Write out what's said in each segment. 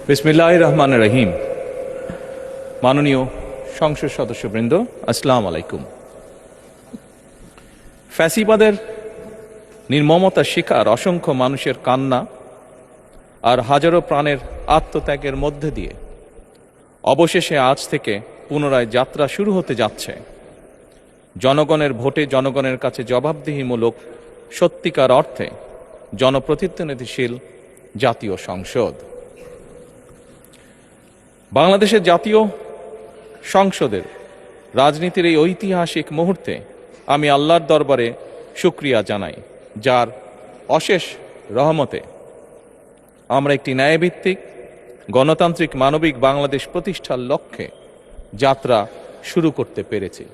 বিসমিল্লাহির রহমানির রহিম। মাননীয় সংসদ সদস্যবৃন্দ, আসসালামু আলাইকুম। ফ্যাসিবাদের নির্মমতার শিকার অসংখ্য মানুষের কান্না আর হাজারো প্রাণের আত্মত্যাগের মধ্যে দিয়ে অবশেষে আজ থেকে পুনরায় যাত্রা শুরু হতে যাচ্ছে জনগণের ভোটে জনগণের কাছে জবাবদিহিমূলক সত্যিকার অর্থে জনপ্রতিনিধিশীল জাতীয় সংসদ। বাংলাদেশের জাতীয় সংসদের রাজনীতির এই ঐতিহাসিক মুহূর্তে আমি আল্লাহর দরবারে শুকরিয়া জানাই, যার অশেষ রহমতে আমরা একটি ন্যায়ভিত্তিক গণতান্ত্রিক মানবিক বাংলাদেশ প্রতিষ্ঠার লক্ষ্যে যাত্রা শুরু করতে পেরেছি।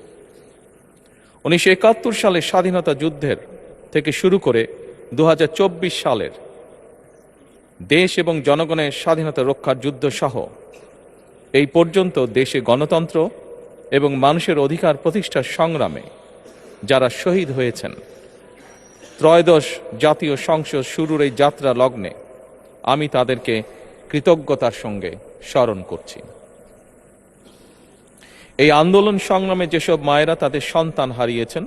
1971 সালের স্বাধীনতা যুদ্ধের থেকে শুরু করে 2024 সালের দেশ এবং জনগণের স্বাধীনতা রক্ষার যুদ্ধ সহ এই পর্যন্ত দেশে গণতন্ত্র এবং মানুষের অধিকার প্রতিষ্ঠার সংগ্রামে যারা শহীদ হয়েছেন, ত্রয়োদশ জাতীয় সংসদ শুরুর এই যাত্রা লগ্নে আমি তাদেরকে কৃতজ্ঞতার সঙ্গে স্মরণ করছি। এই আন্দোলন সংগ্রামে যেসব মায়েরা তাদের সন্তান হারিয়েছেন,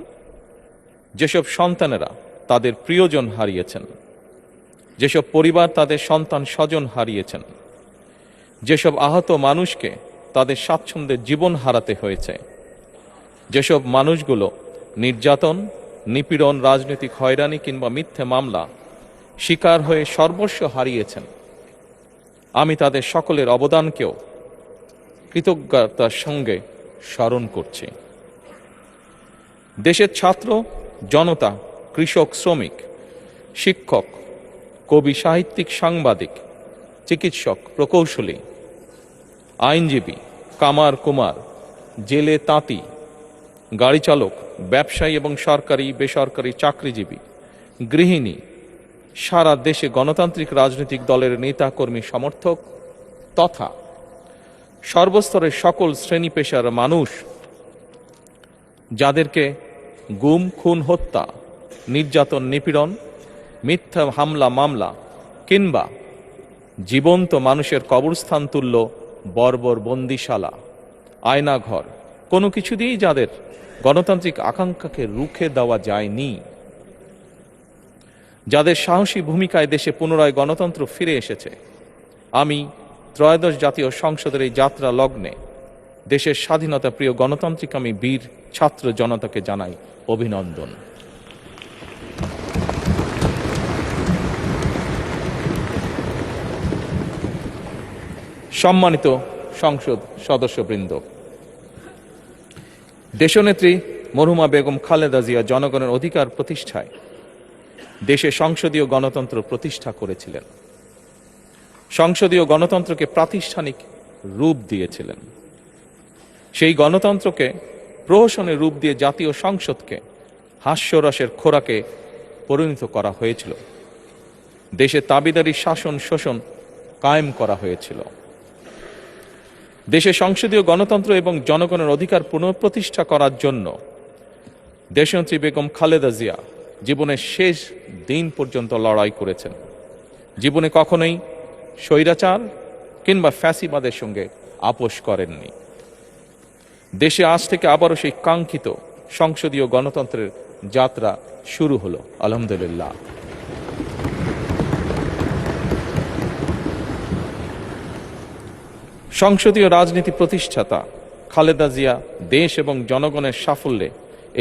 যেসব সন্তানেরা তাদের প্রিয়জন হারিয়েছেন, যেসব পরিবার তাদের সন্তান স্বজন হারিয়েছেন, যেসব আহত মানুষকে তাদের স্বাচ্ছন্দ্যের জীবন হারাতে হয়েছে, যেসব মানুষগুলো নির্যাতন, নিপীড়ন, রাজনৈতিক হয়রানি কিংবা মিথ্যে মামলা শিকার হয়ে সর্বস্ব হারিয়েছেন, আমি তাদের সকলের অবদানকেও কৃতজ্ঞতার সঙ্গে স্মরণ করছি। দেশের ছাত্র জনতা, কৃষক, শ্রমিক, শিক্ষক, কবি, সাহিত্যিক, সাংবাদিক, চিকিৎসক, প্রকৌশলী, আইনজীবী, কামার কুমার, জেলে তাঁতি, গাড়ি চালক, ব্যবসায়ী এবং সরকারি বেসরকারি চাকরিজীবী, গৃহিণী, সারা দেশে গণতান্ত্রিক রাজনৈতিক দলের নেতা কর্মী সমর্থক তথা সর্বস্তরের সকল শ্রেণী পেশার মানুষ যাদেরকে গুম, খুন, হত্যা, নির্যাতন, নিপীড়ন, মিথ্যা হামলা মামলা কিংবা জীবন্ত মানুষের কবরস্থান তুল্য বর্বর বন্দিশালা, আয়নাঘর, কোনো কিছু দিয়েই যাদের গণতান্ত্রিক আকাঙ্ক্ষাকে রুখে দেওয়া যায়নি, যাদের সাহসী ভূমিকায় দেশে পুনরায় গণতন্ত্র ফিরে এসেছে, আমি ত্রয়োদশ জাতীয় সংসদের এই যাত্রা লগ্নে দেশের স্বাধীনতা প্রিয় গণতান্ত্রিকামী বীর ছাত্র জনতাকে জানাই অভিনন্দন। সম্মানিত সংসদ সদস্যবৃন্দ, দেশনেত্রী মরহুমা বেগম খালেদা জিয়া জনগণের অধিকার প্রতিষ্ঠায় দেশে সংসদীয় গণতন্ত্র প্রতিষ্ঠা করেছিলেন, সংসদীয় গণতন্ত্রকে প্রাতিষ্ঠানিক রূপ দিয়েছিলেন। সেই গণতন্ত্রকে প্রহসনের রূপ দিয়ে জাতীয় সংসদকে হাস্যরসের খোরাকে পরিণত করা হয়েছিল। দেশে তাবিদারি শাসন শোষণ কায়েম করা হয়েছিল। দেশে সংসদীয় গণতন্ত্র এবং জনগণের অধিকার পুনঃপ্রতিষ্ঠা করার জন্য দেশনেত্রী বেগম খালেদা জিয়া জীবনের শেষ দিন পর্যন্ত লড়াই করেছেন। জীবনে কখনোই স্বৈরাচার কিংবা ফ্যাসিবাদের সঙ্গে আপোষ করেননি। দেশে আজ থেকে আবারও সেই কাঙ্ক্ষিত সংসদীয় গণতন্ত্রের যাত্রা শুরু হলো, আলহামদুলিল্লাহ। সংসদীয় রাজনীতি প্রতিষ্ঠাতা খালেদা জিয়া দেশ এবং জনগণের সাফল্যে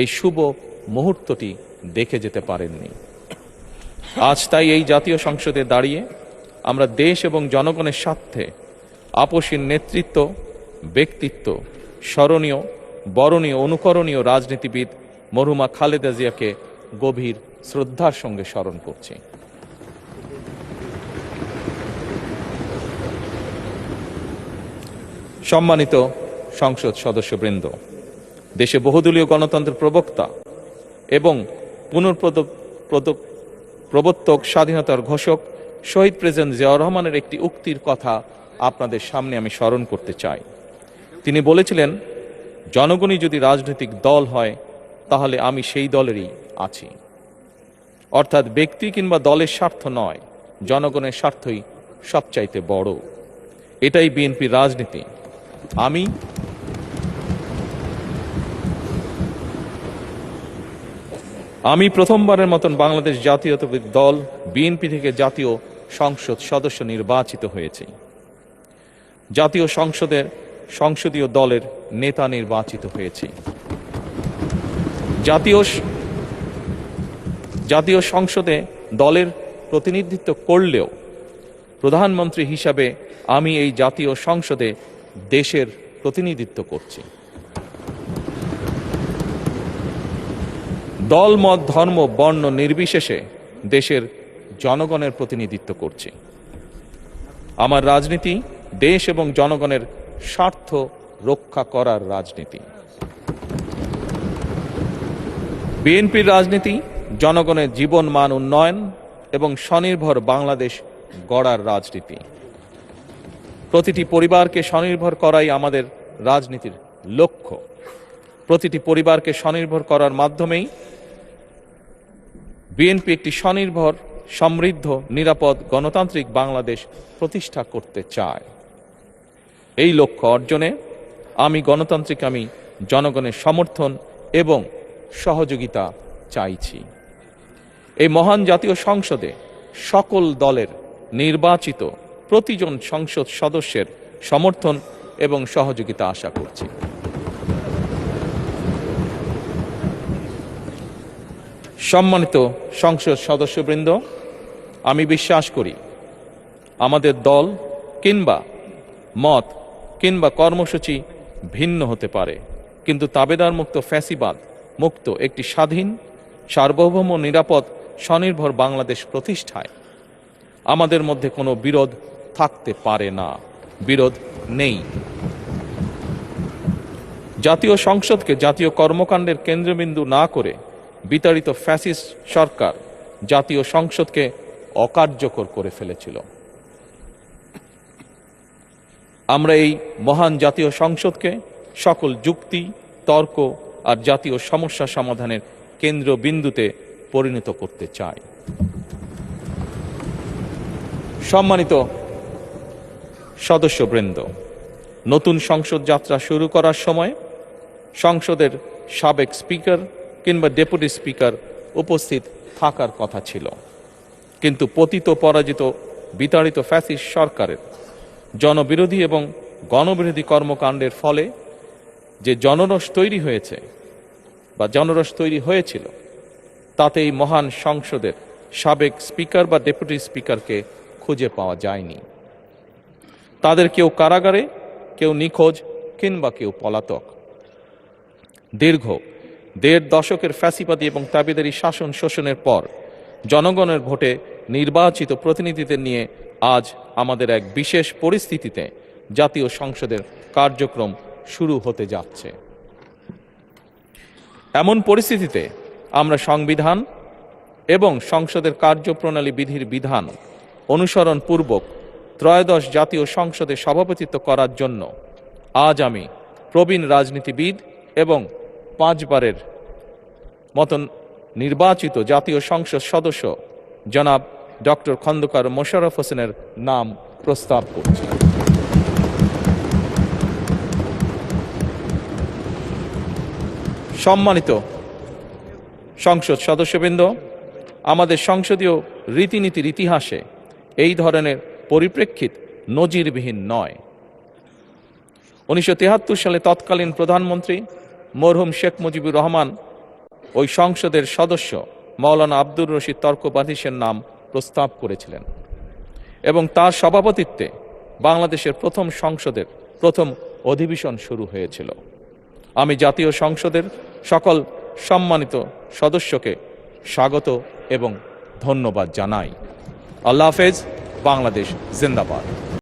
এই শুভ মুহূর্তটি দেখে যেতে পারেননি। আজ তাই এই জাতীয় সংসদে দাঁড়িয়ে আমরা দেশ এবং জনগণের স্বার্থে আপসীর নেতৃত্ব, ব্যক্তিত্ব, স্মরণীয়, বরণীয়, অনুকরণীয় রাজনীতিবিদ মরহুমা খালেদা জিয়াকে গভীর শ্রদ্ধার সঙ্গে স্মরণ করছি। সম্মানিত সংসদ সদস্যবৃন্দ, দেশে বহুদলীয় গণতন্ত্রের প্রবক্তা এবং প্রবর্তক, স্বাধীনতার ঘোষক শহীদ প্রেসিডেন্ট জিয়াউর রহমানের একটি উক্তির কথা আপনাদের সামনে আমি স্মরণ করতে চাই। তিনি বলেছিলেন, জনগণই যদি রাজনৈতিক দল হয় তাহলে আমি সেই দলেরই আছি। অর্থাৎ ব্যক্তি কিংবা দলের স্বার্থ নয়, জনগণের স্বার্থই সবচাইতে বড়। এটাই বিএনপির রাজনীতি। আমি প্রথমবারের মতন বাংলাদেশ জাতীয়তাবাদী দল বিএনপি থেকে জাতীয় সংসদ সদস্য নির্বাচিত হয়েছি। জাতীয় সংসদীয় দলের নেতা নির্বাচিত হয়েছি। জাতীয় সংসদে দলের প্রতিনিধিত্ব করলেও প্রধানমন্ত্রী হিসাবে আমি এই জাতীয় সংসদে দেশের প্রতিনিধিত্ব করছি। দল, মত, ধর্ম, বর্ণ নির্বিশেষে দেশের জনগণের প্রতিনিধিত্ব করছি। আমার রাজনীতি দেশ এবং জনগণের স্বার্থ রক্ষা করার রাজনীতি। বিএনপির রাজনীতি জনগণের জীবন মান উন্নয়ন এবং স্বনির্ভর বাংলাদেশ গড়ার রাজনীতি। প্রতিটি পরিবারকে স্বনির্ভর করাই আমাদের রাজনীতির লক্ষ্য। প্রতিটি পরিবারকে স্বনির্ভর করার মাধ্যমেই বিএনপি একটি স্বনির্ভর, সমৃদ্ধ, নিরাপদ, গণতান্ত্রিক বাংলাদেশ প্রতিষ্ঠা করতে চায়। এই লক্ষ্য অর্জনে আমি জনগণের সমর্থন এবং সহযোগিতা চাইছি। এই মহান জাতীয় সংসদে সকল দলের নির্বাচিত প্রতিজন সংসদ সদস্যের সমর্থন এবং সহযোগিতা আশা করছি। সম্মানিত সংসদ সদস্যবৃন্দ, আমি বিশ্বাস করি আমাদের দল কিংবা মত কিংবা কর্মসূচি ভিন্ন হতে পারে, কিন্তু তাবেদার মুক্ত, ফ্যাসিবাদ মুক্ত একটি স্বাধীন, সার্বভৌম, নিরাপদ, স্বনির্ভর বাংলাদেশ প্রতিষ্ঠায় আমাদের মধ্যে কোনো বিরোধ থাকতে পারে না, বিরোধ নেই। জাতীয় সংসদকে জাতীয় কর্মকাণ্ডের কেন্দ্রবিন্দু না করে বিতাড়িত ফ্যাসিস্ট সরকার জাতীয় সংসদকে অকার্যকর করে ফেলেছিল। আমরা এই মহান জাতীয় সংসদকে সকল যুক্তি, তর্ক আর জাতীয় সমস্যা সমাধানের কেন্দ্রবিন্দুতে পরিণত করতে চাই। সম্মানিত সদস্যবৃন্দ, নতুন সংসদ যাত্রা শুরু করার সময় সংসদের সাবেক স্পিকার কিংবা ডেপুটি স্পিকার উপস্থিত থাকার কথা ছিল, কিন্তু পতিত, পরাজিত, বিতাড়িত ফ্যাসিস্ট সরকারের জনবিরোধী এবং গণবিরোধী কর্মকাণ্ডের ফলে যে জনরোষ তৈরি হয়েছিল তাতে এই মহান সংসদের সাবেক স্পিকার বা ডেপুটি স্পিকারকে খুঁজে পাওয়া যায়নি। তাদের কেউ কারাগারে, কেউ নিখোঁজ কিংবা কেউ পলাতক। দীর্ঘ ১.৫ দশকের ফ্যাসিবাদী এবং তাবেদারি শাসন শোষণের পর জনগণের ভোটে নির্বাচিত প্রতিনিধিদের নিয়ে আজ আমাদের এক বিশেষ পরিস্থিতিতে জাতীয় সংসদের কার্যক্রম শুরু হতে যাচ্ছে। এমন পরিস্থিতিতে আমরা সংবিধান এবং সংসদের কার্যপ্রণালী বিধির বিধান অনুসরণ পূর্বক ত্রয়োদশ জাতীয় সংসদে সভাপতিত্ব করার জন্য আজ আমি প্রবীণ রাজনীতিবিদ এবং 5 বারের মতন নির্বাচিত জাতীয় সংসদ সদস্য জনাব ডক্টর খন্দকার মোশাররফ হোসেনের নাম প্রস্তাব করছি। সম্মানিত সংসদ সদস্যবৃন্দ, আমাদের সংসদীয় রীতিনীতির ইতিহাসে এই ধরনের পরিপ্রেক্ষিত নজিরবিহীন নয়। 1973 সালে তৎকালীন প্রধানমন্ত্রী মরহুম শেখ মুজিবুর রহমান ওই সংসদের সদস্য মাওলানা আব্দুর রশিদ তর্কবাধীশের নাম প্রস্তাব করেছিলেন এবং তার সভাপতিত্বে বাংলাদেশের প্রথম সংসদের প্রথম অধিবেশন শুরু হয়েছিল। আমি জাতীয় সংসদের সকল সম্মানিত সদস্যকে স্বাগত এবং ধন্যবাদ জানাই। আল্লাহ হাফেজ। বাংলাদেশ জিন্দাবাদ।